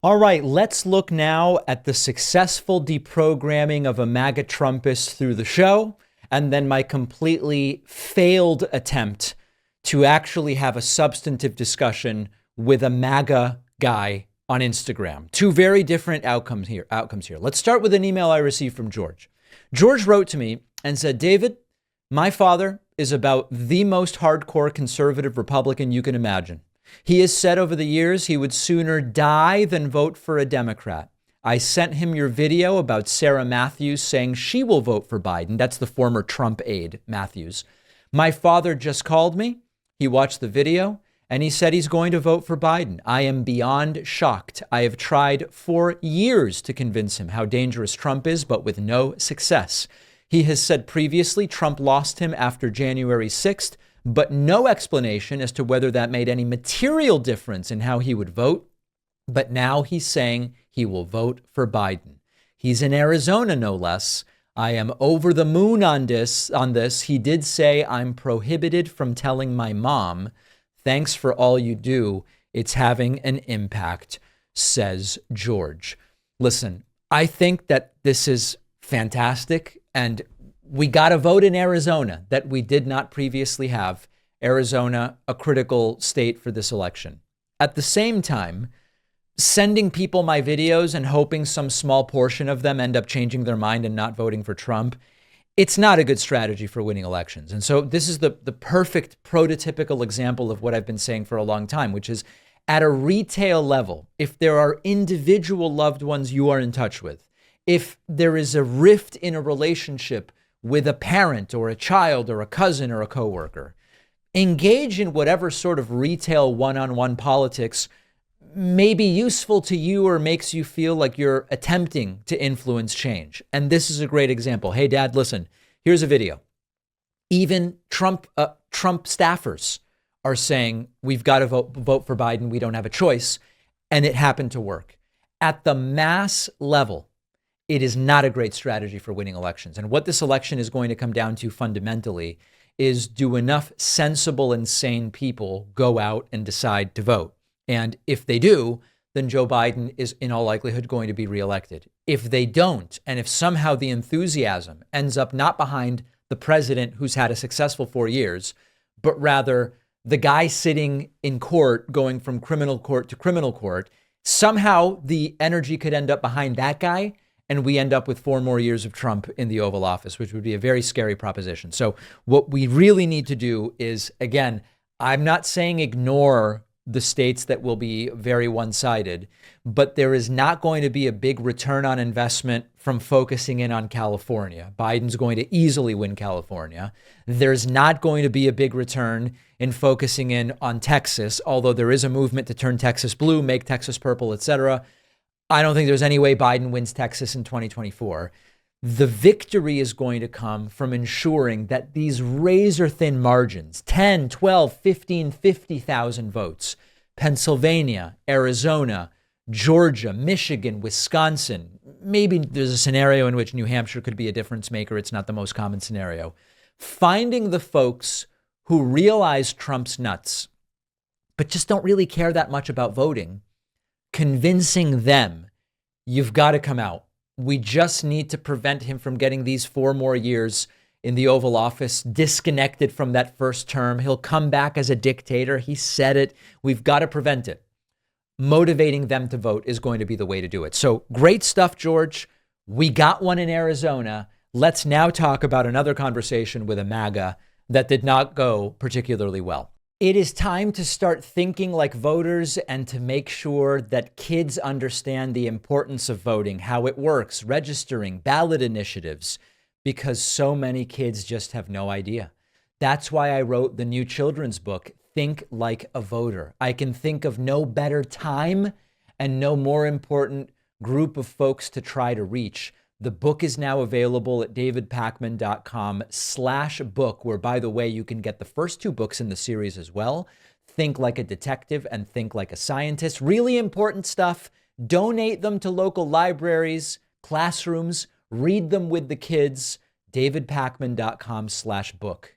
All right, let's look now at the successful deprogramming of a MAGA Trumpist through the show, and then my completely failed attempt to actually have a substantive discussion with a MAGA guy on Instagram. Two very different outcomes here. Let's start with an email I received from George. George wrote to me and said, David, my father is about the most hardcore conservative Republican you can imagine. He has said over the years he would sooner die than vote for a Democrat. I sent him your video about Sarah Matthews saying she will vote for Biden. That's the former Trump aide, Matthews. My father just called me. He watched the video and he said he's going to vote for Biden. I am beyond shocked. I have tried for years to convince him how dangerous Trump is, but with no success. He has said previously Trump lost him after January 6th, but no explanation as to whether that made any material difference in how he would vote. But now he's saying he will vote for Biden. He's in Arizona, no less. I am over the moon on this. He did say, I'm prohibited from telling my mom. Thanks for all you do. It's having an impact, says George. Listen, I think that this is fantastic, and we got a vote in Arizona that we did not previously have. Arizona, a critical state for this election. At the same time, sending people my videos and hoping some small portion of them end up changing their mind and not voting for Trump, it's not a good strategy for winning elections. And so this is the perfect prototypical example of what I've been saying for a long time, which is at a retail level, if there are individual loved ones you are in touch with, if there is a rift in a relationship with a parent or a child or a cousin or a coworker, engage in whatever sort of retail one-on-one politics may be useful to you or makes you feel like you're attempting to influence change. And this is a great example. Hey, Dad, listen, here's a video. Even Trump staffers are saying we've got to vote for Biden. We don't have a choice. And it happened to work. At the mass level, it is not a great strategy for winning elections. And what this election is going to come down to fundamentally is, do enough sensible and sane people go out and decide to vote? And if they do, then Joe Biden is in all likelihood going to be reelected. If they don't, and if somehow the enthusiasm ends up not behind the president who's had a successful 4 years, but rather the guy sitting in court going from criminal court to criminal court, somehow the energy could end up behind that guy, and we end up with 4 more years of Trump in the Oval Office, which would be a very scary proposition. So what we really need to do is, again, I'm not saying ignore the states that will be very one-sided, but there is not going to be a big return on investment from focusing in on California. Biden's going to easily win California. There's not going to be a big return in focusing in on Texas, although there is a movement to turn Texas blue, make Texas purple, etc. I don't think there's any way Biden wins Texas in 2024. The victory is going to come from ensuring that these razor thin margins, 10, 12, 15, 50,000 votes, Pennsylvania, Arizona, Georgia, Michigan, Wisconsin, maybe there's a scenario in which New Hampshire could be a difference maker. It's not the most common scenario. Finding the folks who realize Trump's nuts, but just don't really care that much about voting, convincing them, you've got to come out. We just need to prevent him from getting these 4 more years in the Oval Office, disconnected from that first term. He'll come back as a dictator. He said it. We've got to prevent it. Motivating them to vote is going to be the way to do it. So great stuff, George. We got one in Arizona. Let's now talk about another conversation with a MAGA that did not go particularly well. It is time to start thinking like voters and to make sure that kids understand the importance of voting, how it works, registering, ballot initiatives, because so many kids just have no idea. That's why I wrote the new children's book, Think Like a Voter. I can think of no better time and no more important group of folks to try to reach. The book is now available at davidpakman.com/book, where, by the way, you can get the first 2 books in the series as well. Think Like a Detective and Think Like a Scientist. Really important stuff. Donate them to local libraries, classrooms, read them with the kids. davidpakman.com/book.